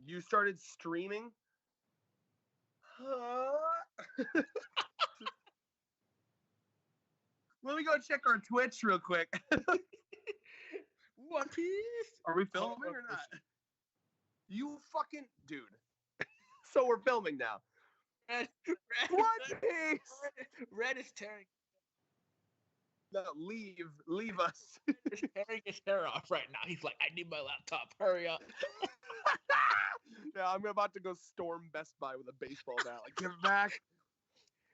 You started streaming? Let me go check our Twitch real quick. One Piece? Are we filming or not? You fucking dude. So we're filming now. One Piece. Red is tearing. No, leave us. He's tearing his hair off right now. He's like, I need my laptop. Hurry up. Yeah, I'm about to go storm Best Buy with a baseball bat. Like, give it back.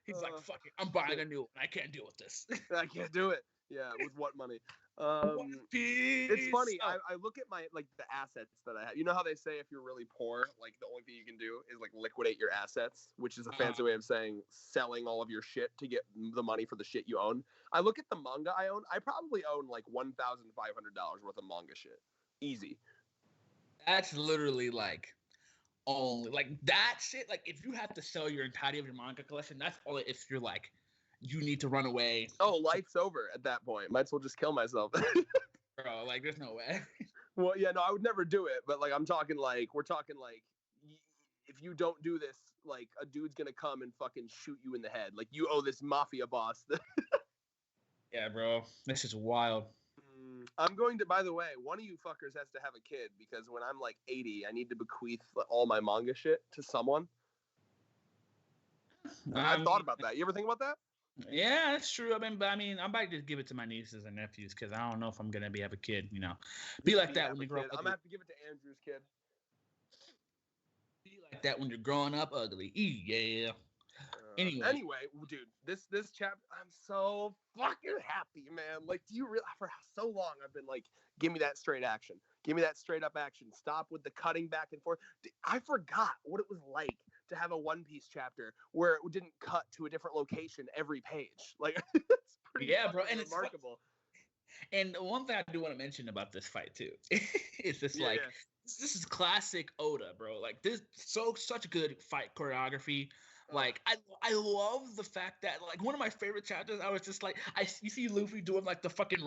He's like, fuck it. I'm buying a new one. I can't deal with this. I can't do it. Yeah, with what money? One Piece. It's funny. I look at my the assets that I have. You know how they say if you're really poor, like the only thing you can do is like liquidate your assets, which is a fancy way of saying selling all of your shit to get the money for the shit you own. I look at the manga I own. I probably own like $1,500 worth of manga shit. Easy. That's literally like only like that shit. Like if you have to sell your entirety of your manga collection, that's all. If you're like, you need to run away. Oh, life's over at that point. Might as well just kill myself. Bro, like there's no way. Well, yeah, no, I would never do it. But like, we're talking like, if you don't do this, like a dude's gonna come and fucking shoot you in the head. Like you owe this mafia boss. Yeah, bro, this is wild. I'm going to, by the way, one of you fuckers has to have a kid because when I'm like 80, I need to bequeath all my manga shit to someone. I've thought about that. You ever think about that? Yeah, that's true. I mean, I'm about to just give it to my nieces and nephews because I don't know if I'm gonna have a kid. You know, be like that when you grow up. I'm gonna have to give it to Andrew's kid. Be like that when you're growing up ugly. Yeah. Anyway, dude, this chapter, I'm so fucking happy, man. Like, do you realize for so long I've been like, give me that straight action, give me that straight up action. Stop with the cutting back and forth. I forgot what it was like to have a One Piece chapter where it didn't cut to a different location every page. Like, it's pretty bro, and remarkable. And one thing I do want to mention about this fight too is this this is classic Oda, bro. Like this, such good fight choreography. Like I love the fact that like one of my favorite chapters, I was just like, you see Luffy doing like the fucking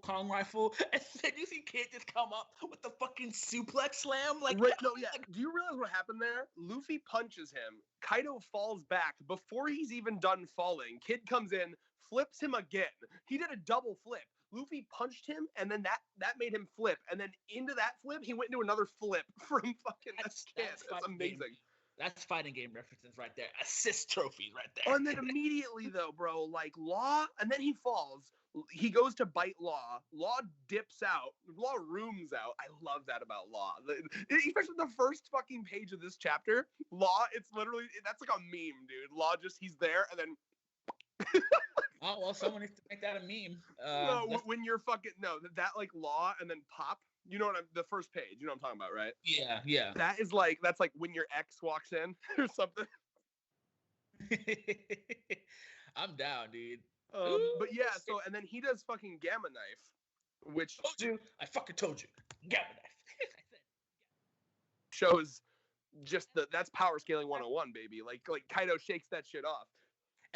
Kong rifle, and then you see Kid just come up with the fucking suplex slam. Like, right, no, yeah. Do you realize what happened there? Luffy punches him. Kaido falls back before he's even done falling. Kid comes in, flips him again. He did a double flip. Luffy punched him, and then that made him flip, and then into that flip, he went into another flip from fucking that's Kid. That's amazing. Game. That's fighting game references right there. Assist trophies right there. Oh, and then immediately though, bro, like Law, and then he falls. He goes to bite Law. Law dips out. Law rooms out. I love that about Law. Especially the first fucking page of this chapter. Law, it's literally, that's like a meme, dude. Law just, he's there, and then... Oh, well, someone needs to make that a meme. No, when you're fucking, no, that like Law and then pop. You know what the first page, you know what I'm talking about, right? Yeah. That's like when your ex walks in or something. I'm down, dude. But yeah, so, and then he does fucking Gamma Knife, which... I fucking told you. Gamma Knife. Shows just that's power scaling 101, baby. Like Kaido shakes that shit off.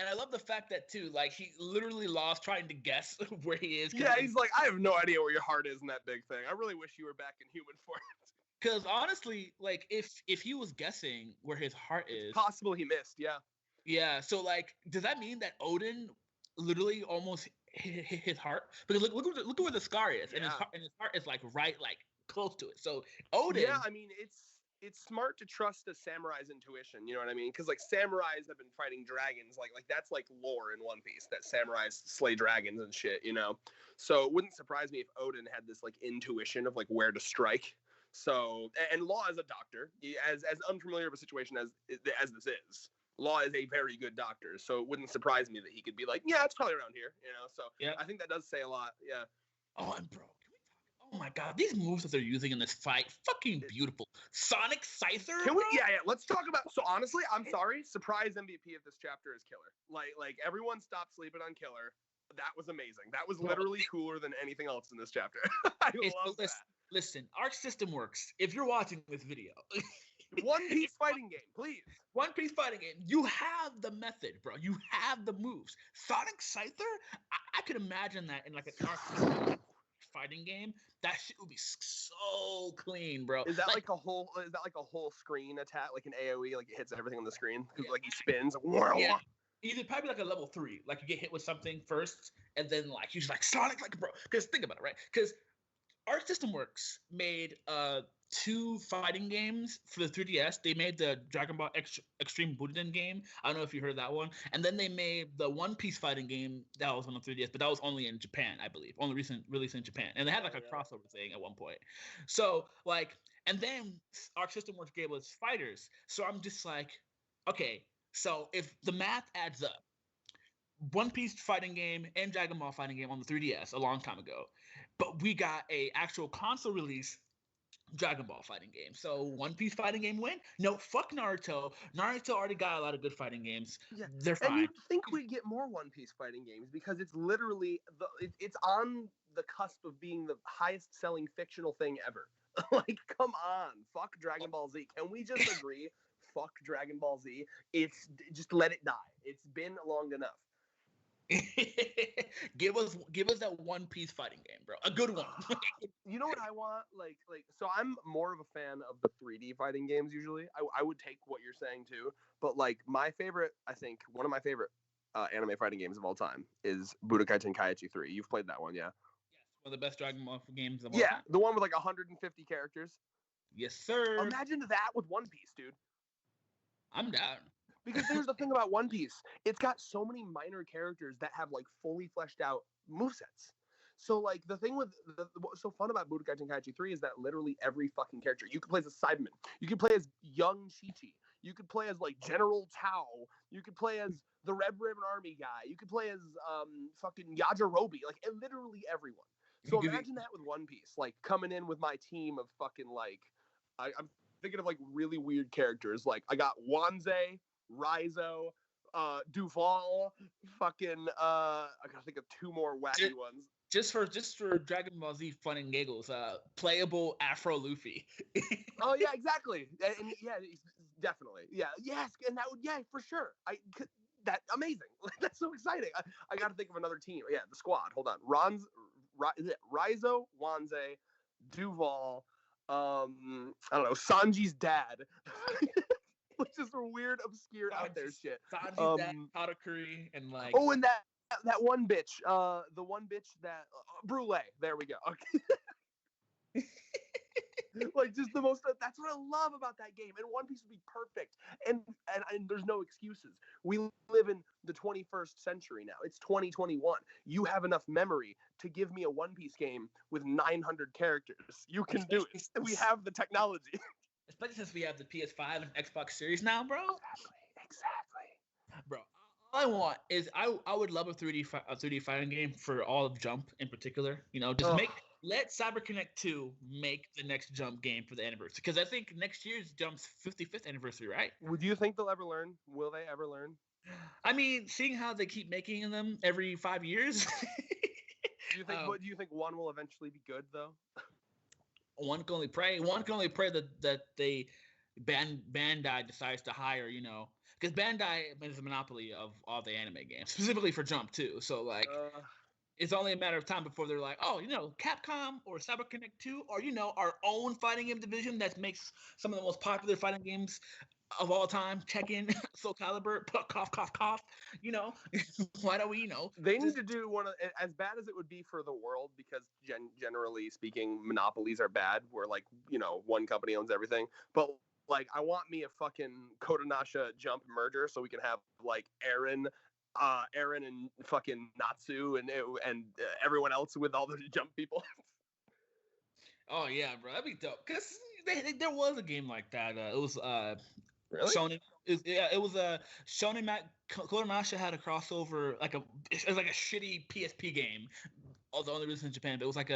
And I love the fact that, too, like, he literally lost trying to guess where he is. Yeah, he's like, I have no idea where your heart is in that big thing. I really wish you were back in human form. Because, honestly, like, if he was guessing where his heart is... It's possible he missed, yeah. Yeah, so, like, does that mean that Odin literally almost hit his heart? Because look at where the scar is, and his heart is, like, right, like, close to it. So, Odin... Yeah, I mean, it's smart to trust a samurai's intuition, you know what I mean? Because like samurais have been fighting dragons, like that's like lore in One Piece that samurais slay dragons and shit, you know. So it wouldn't surprise me if Odin had this like intuition of like where to strike. So and Law is a doctor, as unfamiliar of a situation as this is. Law is a very good doctor, so it wouldn't surprise me that he could be like, yeah, it's probably around here, you know. So yeah, I think that does say a lot. Yeah. Oh, and bro. Oh my god, these moves that they're using in this fight, fucking beautiful. Sonic Scyther? Can we? Yeah. Let's talk about. So honestly, I'm sorry. Surprise MVP of this chapter is Killer. Like everyone stopped sleeping on Killer. That was amazing. That was literally cooler than anything else in this chapter. I love that. Listen, Arc System Works. If you're watching this video, One Piece fighting game, please. One Piece fighting game. You have the method, bro. You have the moves. Sonic Scyther. I could imagine that in like an Arc System fighting game, that shit would be so clean, bro. Is that like a whole? Is that like a whole screen attack, like an AOE, like it hits everything on the screen? Because like he spins. Yeah. Either probably like a level 3, like you get hit with something first, and then like you just like Sonic, like bro. Because think about it, right? Because Arc System Works made 2 fighting games for the 3DS. They made the Dragon Ball Extreme Butoden game. I don't know if you heard that one. And then they made the One Piece fighting game that was on the 3DS, but that was only in Japan, I believe. Only recent release in Japan. And they had like a crossover thing at one point. So like, and then Arc System Works gave us fighters. So I'm just like, okay, so if the math adds up, One Piece fighting game and Dragon Ball fighting game on the 3DS a long time ago, but we got a actual console release Dragon Ball fighting game. So One Piece fighting game win? No, fuck Naruto. Naruto already got a lot of good fighting games. Yeah, they're fine. And you'd think we'd get more One Piece fighting games because it's literally it's on the cusp of being the highest selling fictional thing ever. Like, come on, fuck Dragon Ball Z. Can we just agree? Fuck Dragon Ball Z. It's just let it die. It's been long enough. give us that One Piece fighting game, bro. A good one. You know what I want? Like so I'm more of a fan of the 3D fighting games usually. I would take what you're saying too, but like my favorite, I think one of my favorite anime fighting games of all time is Budokai Tenkaichi 3. You've played that one, yeah? Yes, one of the best Dragon Ball games of all time. Yeah, the one with like 150 characters. Yes, sir. Imagine that with One Piece, dude. I'm down. Because here's the thing about One Piece. It's got so many minor characters that have like fully fleshed out movesets. So like the thing with what's so fun about Budokai Tenkaichi 3 is that literally every fucking character. You can play as a Cyberman. You can play as young Chi-Chi. You could play as like General Tao. You could play as the Red Ribbon Army guy. You could play as fucking Yajirobe. Like literally everyone. So imagine that with One Piece. Like coming in with my team of fucking like I'm thinking of like really weird characters. Like I got Wanze, Raizo, Duval, fucking I gotta think of 2 more wacky ones. Just for Dragon Ball Z fun and giggles, playable Afro Luffy. Oh yeah, exactly. And yeah, definitely. Yeah, yes, and that would for sure. That amazing. That's so exciting. I got to think of another team. Yeah, the squad. Hold on. Raizo, Wanze, Duval. I don't know. Sanji's dad. Which is a weird, obscure, out there shit. Sanji's dad, Katakuri, and like. Oh, and that one bitch. The one bitch that Brule. There we go. Okay. Like just the most. That's what I love about that game. And One Piece would be perfect. And there's no excuses. We live in the 21st century now. It's 2021. You have enough memory to give me a One Piece game with 900 characters. You can do it. We have the technology. Especially since we have the PS5 and Xbox Series now, bro. Exactly. Bro, all I want is I would love a 3D fighting game for all of Jump in particular. You know, just let CyberConnect 2 make the next Jump game for the anniversary. Because I think next year's Jump's 55th anniversary, right? Would you think they'll ever learn? Will they ever learn? I mean, seeing how they keep making them every 5 years. Do you think one will eventually be good though? One can only pray. One can only pray that they Bandai decides to hire, you know, because Bandai is a monopoly of all the anime games, specifically for Jump too. So like, it's only a matter of time before they're like, oh, you know, Capcom or CyberConnect 2, or you know, our own fighting game division that makes some of the most popular fighting games of all time, Tekken, Soul Calibur, cough, cough, cough. You know, why don't we? You know, they need to do one of, as bad as it would be for the world, because generally speaking, monopolies are bad. Where like, you know, one company owns everything. But like, I want me a fucking Kodansha Jump merger so we can have like Aaron and fucking Natsu and everyone else with all the Jump people. Oh yeah, bro, that'd be dope. Cause there was a game like that. It was really? Shonen. It was a Shonen Kodansha had a crossover it was like a shitty PSP game. Although only released in Japan, but it was like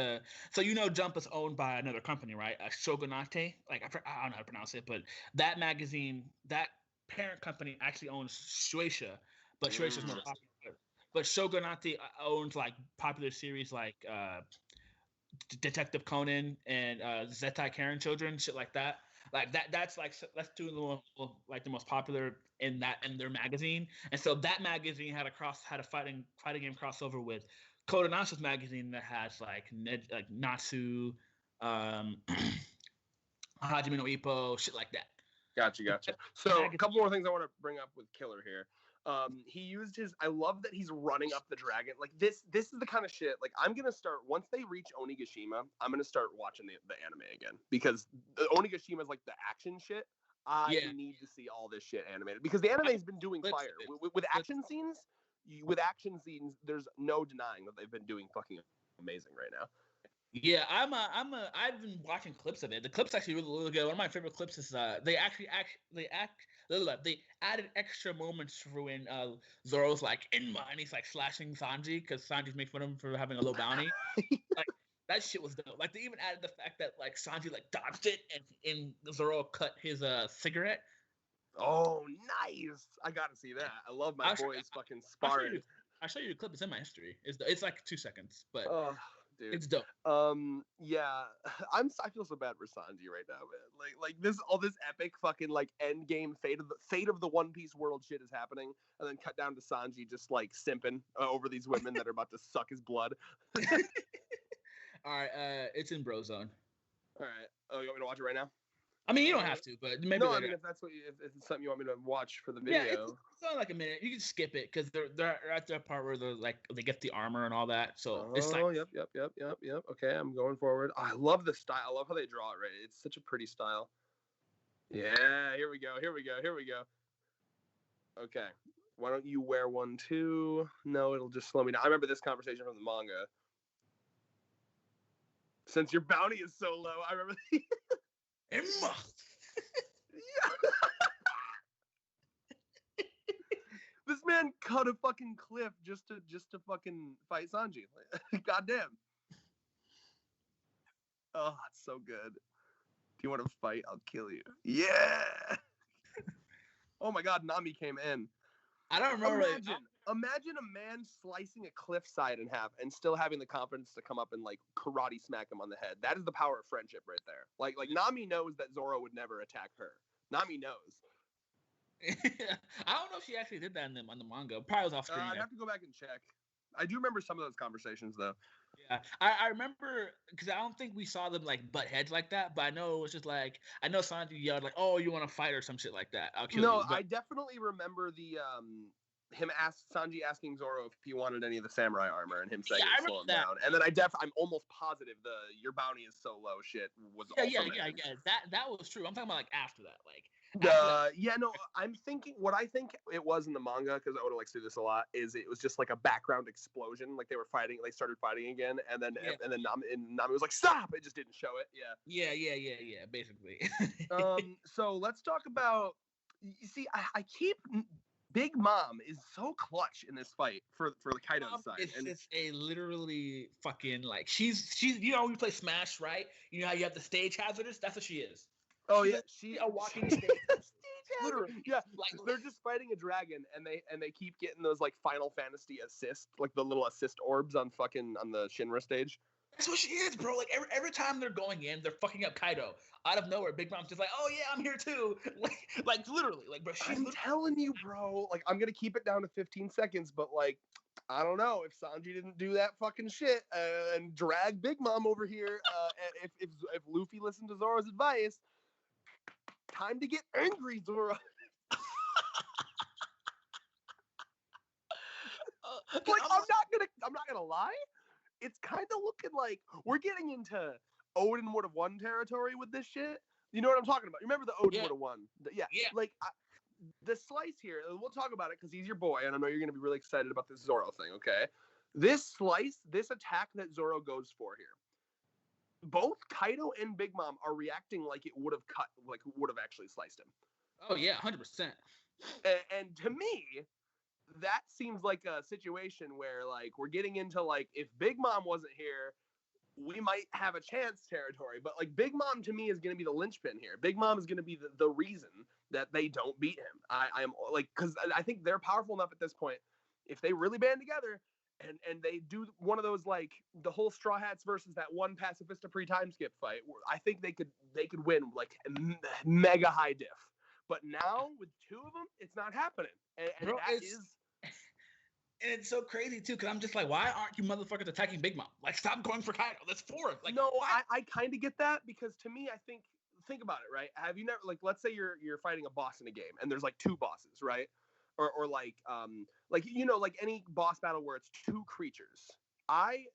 so you know Jump is owned by another company, right? Shogunate. Like I don't know how to pronounce it, but that magazine, that parent company actually owns Shueisha, but Shueisha's more popular. But Shogunate owns like popular series like Detective Conan and Zettai Karen Children, shit like that. Like that's two of the most popular in their magazine. And so that magazine had a fighting game crossover with Kodanashi's magazine that has like Natsu, Hajime no Ippo, shit like that. Gotcha. So a couple more things I want to bring up with Killer here. He used his. I love that he's running up the dragon. Like this is the kind of shit. Like I'm gonna start once they reach Onigashima. I'm gonna start watching the anime again because the Onigashima is like the action shit. I need to see all this shit animated because the anime's been doing fire with action scenes. With action scenes, there's no denying that they've been doing fucking amazing right now. Yeah, I've been watching clips of it. The clip's actually really good. One of my favorite clips is they added extra moments for when Zoro's like Enma and he's like slashing Sanji because Sanji's making fun of him for having a low bounty. Like that shit was dope. Like they even added the fact that like Sanji like dodged it and Zoro cut his cigarette. Oh, nice! I gotta see that. I love my boys fucking sparring. I'll show you the clip. It's in my history. It's like 2 seconds, but. Dude. It's dope. Yeah, I feel so bad for Sanji right now, man. Like this, all this epic fucking like end game fate of the One Piece world shit is happening, and then cut down to Sanji just like simping over these women that are about to suck his blood. All right, it's in Brozone. All right. Oh, you want me to watch it right now? I mean, you don't have to, but maybe. No, later. I mean, if that's if it's something you want me to watch for the video. Yeah, it's only like a minute. You can skip it because they're at the part where they're like they get the armor and all that. So it's like. Yep. Okay, I'm going forward. Oh, I love the style. I love how they draw it. Right, it's such a pretty style. Yeah, here we go. Okay, why don't you wear one too? No, it'll just slow me down. I remember this conversation from the manga. Since your bounty is so low, I remember. Emma. This man cut a fucking cliff just to fucking fight Sanji. Goddamn. Oh, it's so good. Do you want to fight? I'll kill you. Yeah. Oh my God, Nami came in. I don't remember. Imagine a man slicing a cliffside in half and still having the confidence to come up and like karate smack him on the head. That is the power of friendship right there. Like Nami knows that Zoro would never attack her. Nami knows. I don't know if she actually did that on the manga. Probably was off screen. I'd have to go back and check. I do remember some of those conversations though. Yeah, I remember because I don't think we saw them like butt heads like that, but I know it was just like I know Sanji yelled like, "Oh, you want to fight or some shit like that? I'll kill you." No, I definitely remember the Sanji asking Zoro if he wanted any of the samurai armor and him saying slow him down. And then I'm almost positive your bounty is so low shit was yeah. That was true. I'm talking about like after that, like. I'm thinking what I think it was in the manga because Oda likes to do this a lot is it was just like a background explosion, like they started fighting again, and then Nami was like stop, it just didn't show it. Yeah, basically. So let's talk about. You see, I keep. Big Mom is so clutch in this fight for the Kaido side. It's a literally fucking like she's you know when you play Smash, right? You know how you have the stage hazardous? That's what she is. Oh she's a walking stage. Literally, yeah. Like they're just fighting a dragon, and they keep getting those like Final Fantasy assist, like the little assist orbs on the Shinra stage. That's what she is, bro. Like every time they're going in, they're fucking up Kaido out of nowhere. Big Mom's just like, "Oh yeah, I'm here too." Like literally, like bro. I'm telling you, bro. Like I'm gonna keep it down to 15 seconds, but like I don't know if Sanji didn't do that fucking shit and drag Big Mom over here. If Luffy listened to Zoro's advice, time to get angry, Zoro. Like I'm not gonna lie. It's kind of looking like we're getting into Odin would have won territory with this shit. You know what I'm talking about? Remember the Odin would have won? Yeah. Like the slice here, we'll talk about it because he's your boy, and I know you're going to be really excited about this Zoro thing, okay? This slice, this attack that Zoro goes for here, both Kaido and Big Mom are reacting like it would have actually sliced him. Oh, yeah, 100%. And to me, that seems like a situation where like we're getting into like if Big Mom wasn't here, we might have a chance territory. But like Big Mom to me is going to be the linchpin here. Big Mom is going to be the reason that they don't beat him. I'm like because I think they're powerful enough at this point. If they really band together and they do one of those like the whole Straw Hats versus that one Pacifista pre-time skip fight, I think they could win like mega high diff. But now with two of them, it's not happening. And bro, it's so crazy too, because I'm just like, why aren't you motherfuckers attacking Big Mom? Like, stop going for Kaido. That's fourth. Like, no, I kind of get that, because to me, I think about it, right? Have you never, like, let's say you're fighting a boss in a game and there's like two bosses, right? Or like like any boss battle where it's two creatures. I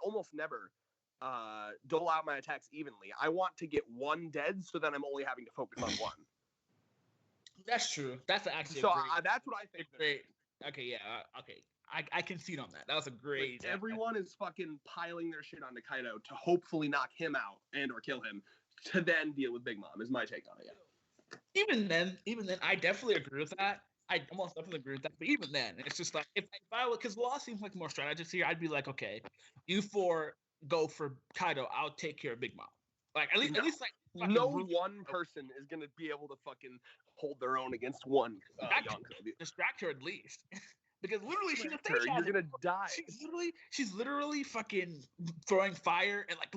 almost never dole out my attacks evenly. I want to get one dead, so then I'm only having to focus on one. That's true. That's actually so that's what I think. Great. Okay, yeah. Okay, I concede on that. That was a great. Like, everyone is fucking piling their shit onto Kaido to hopefully knock him out and or kill him, to then deal with Big Mom. Is my take on it. Yeah. Even then, I definitely agree with that. I almost definitely agree with that. But even then, it's just like if I would, because Law seems like more strategist here, I'd be like, okay, you four go for Kaido. I'll take care of Big Mom. Like at least like no one person is gonna be able to fucking hold their own against one Yonko. Distract her at least. Because literally, she's you're gonna die. She's literally fucking throwing fire and like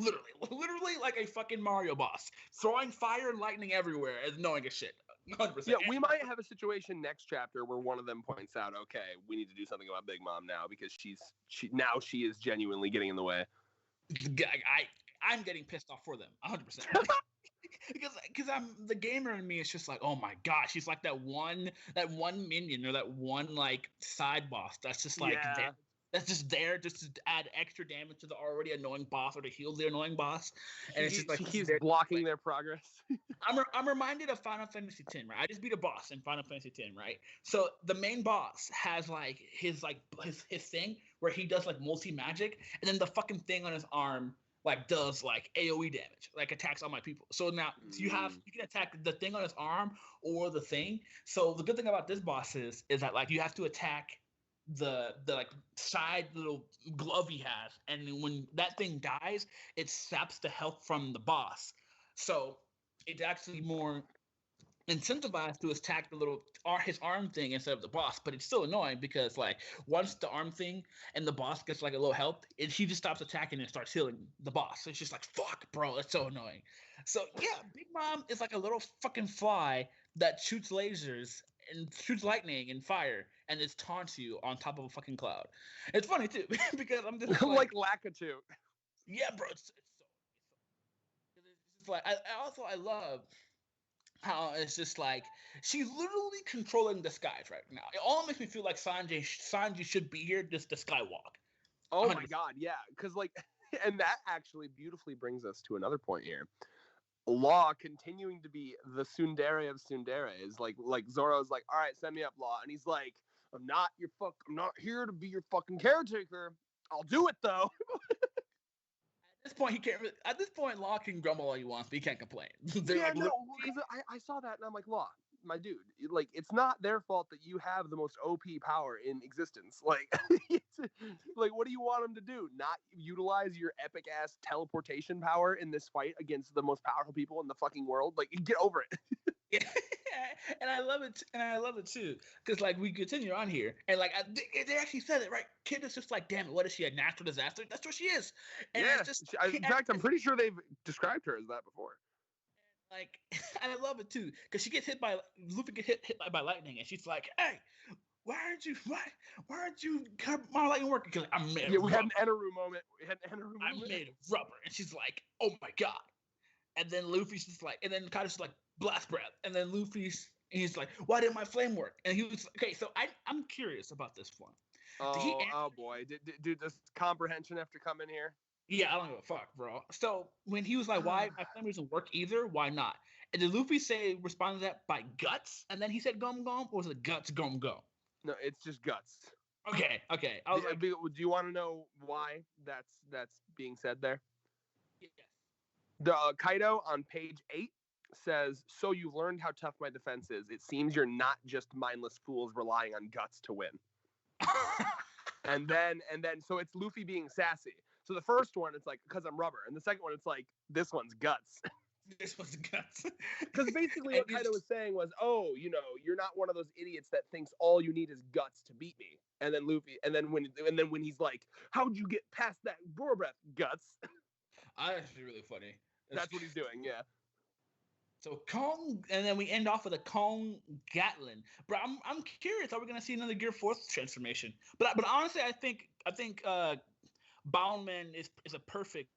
literally like a fucking Mario boss, throwing fire and lightning everywhere and knowing a shit. 100%. Yeah, we might have a situation next chapter where one of them points out, okay, we need to do something about Big Mom now, because she is genuinely getting in the way. I'm getting pissed off for them, 100%. because I'm the gamer in me is just like, oh my gosh, she's like that one minion or that one like side boss that's just like that's just there just to add extra damage to the already annoying boss or to heal the annoying boss. And it's just like he's blocking their progress. I'm reminded of Final Fantasy X, right? I just beat a boss in Final Fantasy X, right? So the main boss has like his thing where he does like multi magic, and then the fucking thing on his arm like does like AoE damage, like attacks all my people. So now you can attack the thing on his arm or the thing. So the good thing about this boss is that like you have to attack the like side little glove he has, and when that thing dies, it saps the health from the boss. So it's actually more incentivized to attack the little his arm thing instead of the boss, but it's still annoying because like once the arm thing and the boss gets like a little health, and he just stops attacking and starts healing the boss. So it's just like fuck, bro, it's so annoying. So yeah, Big Mom is like a little fucking fly that shoots lasers and shoots lightning and fire and it taunts you on top of a fucking cloud. It's funny too because I'm just like Lakitu. Yeah, bro, it's like I love how it's just like she's literally controlling the skies right now. It all makes me feel like Sanji should be here just to skywalk. Oh 100%. My god, yeah, because like, and that actually beautifully brings us to another point here. Law continuing to be the tsundere of tsundere is like Zoro's like, all right, send me up, Law, and he's like, I'm not here to be your fucking caretaker. I'll do it though. At this point, he can't. At this point, Law can grumble all he wants, but he can't complain. Yeah, no, because I saw that and I'm like, Law, my dude, like it's not their fault that you have the most OP power in existence. Like, like what do you want them to do? Not utilize your epic ass teleportation power in this fight against the most powerful people in the fucking world? Like, get over it. Yeah, and I love it. And I love it too, because like we continue on here, and like they actually said it right. Kid is just like, damn it, what is she, a natural disaster? That's what she is. And yeah, in fact, I'm pretty sure they've described her as that before. Like, and I love it too, because she gets Luffy gets hit by lightning, and she's like, hey, why aren't you my lightning working? Because I'm made of rubber. We had an Eneru moment. I'm made of rubber, and she's like, oh my god. And then Luffy's just like, and then Kaido's just like, blast breath. And then he's like, why didn't my flame work? And he was okay. So I'm curious about this one. Oh boy, did this comprehension have to come in here? Yeah, I don't give a fuck, bro. So when he was like, why my flame doesn't work either? Why not? And did Luffy respond to that by guts? And then he said gum gum, or was it guts gum gum? No, it's just guts. Okay. I was like, do you want to know why that's being said there? Yes. The Kaido on page 8 says, so you've learned how tough my defense is. It seems you're not just mindless fools relying on guts to win. and then so it's Luffy being sassy. So the first one, it's like, because I'm rubber. And the second one, it's like, this one's guts. This one's guts. Because basically what Kaido was saying was, oh, you're not one of those idiots that thinks all you need is guts to beat me. And then Luffy, and then when he's like, how'd you get past that roar breath? Guts. Actually really funny. That's what he's doing, yeah. So Kong, and then we end off with a Kong Gatlin. Bro, I'm curious. Are we gonna see another Gear Force transformation? But honestly, I think Boundman is a perfect.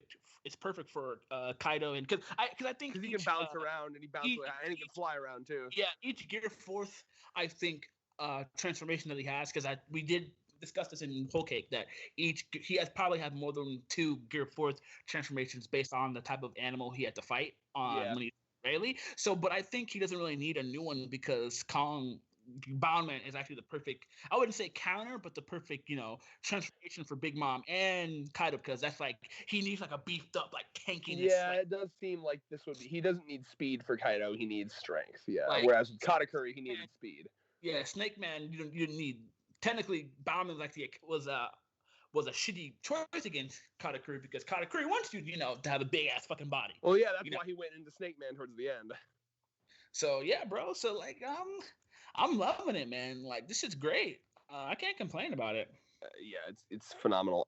It's perfect for Kaido, and because I think Because he can bounce around and he can fly around too. Yeah, each Gear Force, I think, transformation that he has, because we did discuss this in Whole Cake, that he has probably had more than 2 Gear Force transformations based on the type of animal he had to fight on when he Rayleigh. So, but I think he doesn't really need a new one, because Boundman is actually the perfect, I wouldn't say counter, but the perfect, transformation for Big Mom and Kaido, because that's like, he needs like a beefed up, like tankiness. Yeah, it does seem like this would be, he doesn't need speed for Kaido, he needs strength. Yeah, whereas with Katakuri, he needed speed. Yeah, Snake Man, you didn't need, technically, Boundman was a shitty choice against Katakuri, because Katakuri wants you, to have a big ass fucking body. Well, yeah, that's why he went into Snake Man towards the end. So yeah, bro. So like, I'm loving it, man. Like, this is great. I can't complain about it. Yeah, it's phenomenal.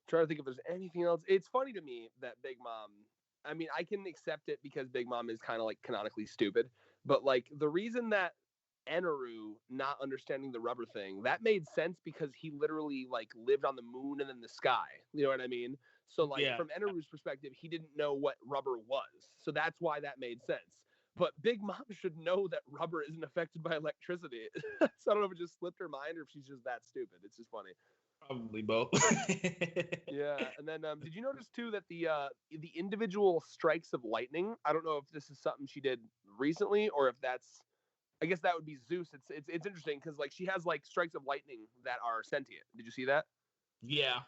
Trying to think if there's anything else. It's funny to me that Big Mom. I mean, I can accept it because Big Mom is kind of like canonically stupid, but like the reason that Eneru not understanding the rubber thing, that made sense because he literally like lived on the moon and in the sky. You know what I mean? So like from Eneru's perspective, he didn't know what rubber was. So that's why that made sense. But Big Mom should know that rubber isn't affected by electricity. So I don't know if it just slipped her mind or if she's just that stupid. It's just funny. Probably both. Yeah, and then did you notice too that the individual strikes of lightning? I don't know if this is something she did recently or if that's. I guess that would be Zeus. It's interesting because like she has like strikes of lightning that are sentient. Did you see that? Yeah.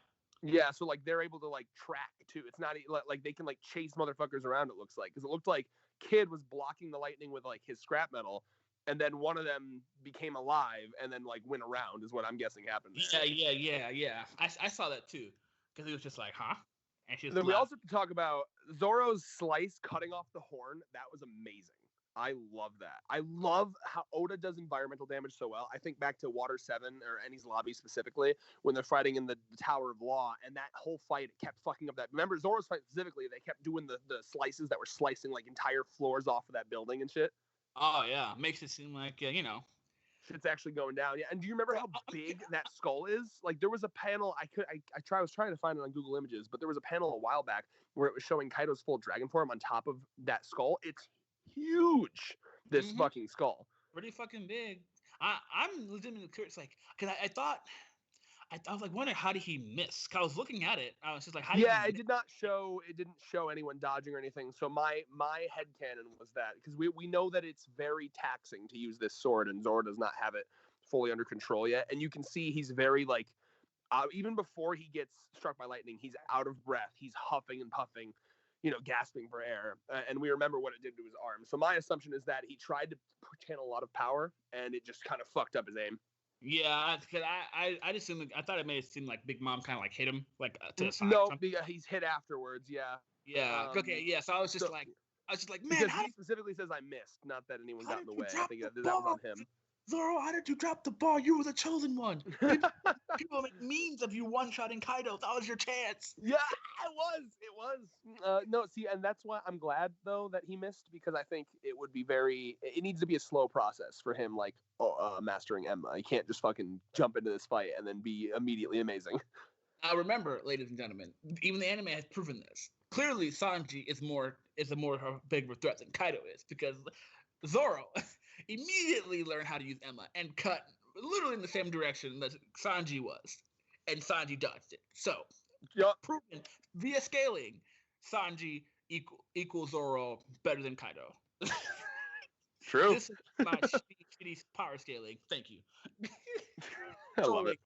Yeah, so like they're able to like track too. It's not like they can like chase motherfuckers around. It looks like because it looked like Kid was blocking the lightning with like his scrap metal, and then one of them became alive and then like went around. Is what I'm guessing happened there. Yeah. I saw that too because he was just like, huh? And then we also have to talk about Zoro's slice cutting off the horn. That was amazing. I love that. I love how Oda does environmental damage so well. I think back to Water 7 or Enies Lobby specifically when they're fighting in the Tower of Law, and that whole fight kept fucking up that. Remember Zoro's fight specifically? They kept doing the slices that were slicing like entire floors off of that building and shit. Oh yeah, makes it seem like shit's actually going down. Yeah, and do you remember how big that skull is? Like there was a panel I was trying to find it on Google Images, but there was a panel a while back where it was showing Kaido's full dragon form on top of that skull. It's huge. This fucking skull. Pretty fucking big. I'm legitimately curious, like, because I thought I was like wondering how did he miss? Cause I was looking at it, I was just like, how did he it didn't show anyone dodging or anything. So my headcanon was that because we know that it's very taxing to use this sword, and Zoro does not have it fully under control yet. And you can see he's very like even before he gets struck by lightning, he's out of breath, he's huffing and puffing, gasping for air. And we remember what it did to his arm. So my assumption is that he tried to channel a lot of power, and it just kind of fucked up his aim. Yeah, because I just I thought it made it seem like Big Mom kind of like hit him like to the side. No, he's hit afterwards. Yeah. Yeah. Okay. Yeah. So I was just like, man, because he specifically says I missed, not that anyone got in the way. I think that was on him. Zoro, how did you drop the ball? You were the chosen one. People make memes of you one-shotting Kaido. That was your chance. Yeah, it was. No, see, and that's why I'm glad though that he missed, because I think it would be it needs to be a slow process for him, like mastering Enma. He can't just fucking jump into this fight and then be immediately amazing. Now remember, ladies and gentlemen, even the anime has proven this. Clearly, Sanji is a more bigger threat than Kaido is, because Zoro immediately learned how to use Enma and cut literally in the same direction that Sanji was, and Sanji dodged it. So, proven via scaling, Sanji equals Zoro better than Kaido. True. This is my shitty power scaling. Thank you. I love it.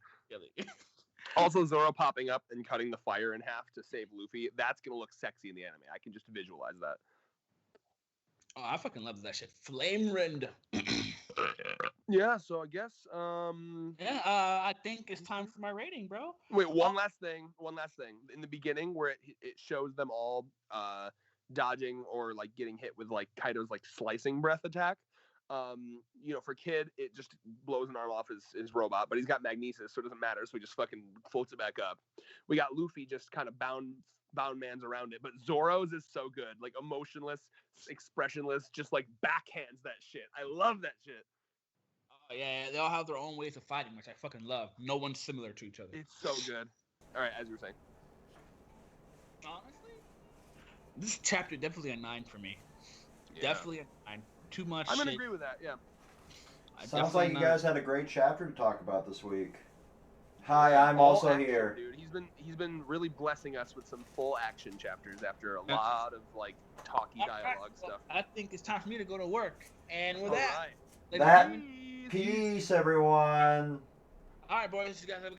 Also, Zoro popping up and cutting the fire in half to save Luffy. That's going to look sexy in the anime. I can just visualize that. Oh, I fucking love that shit. Flame Rend. Yeah, so I guess I think it's time for my rating, bro. Wait, one last thing. In the beginning where it shows them all dodging or like getting hit with like Kaido's like slicing breath attack. For Kid, it just blows an arm off his robot, but he's got magnesis, so it doesn't matter. So he just fucking floats it back up. We got Luffy just kind of bound man's around it, but Zoro's is so good, like emotionless, expressionless, just like backhands that shit. I love that shit. Oh yeah, they all have their own ways of fighting, which I fucking love. No one's similar to each other. It's so good. All right, as you were saying. Honestly, this chapter definitely a 9 for me. Yeah. Definitely a 9. Too much. I'm gonna agree with that. Yeah. Sounds like you guys had a great chapter to talk about this week. Hi, I'm also action, here. Dude, he's been really blessing us with some full action chapters after a lot of like talky dialogue stuff. I think it's time for me to go to work, and with that, peace, everyone. All right, boys, you guys have a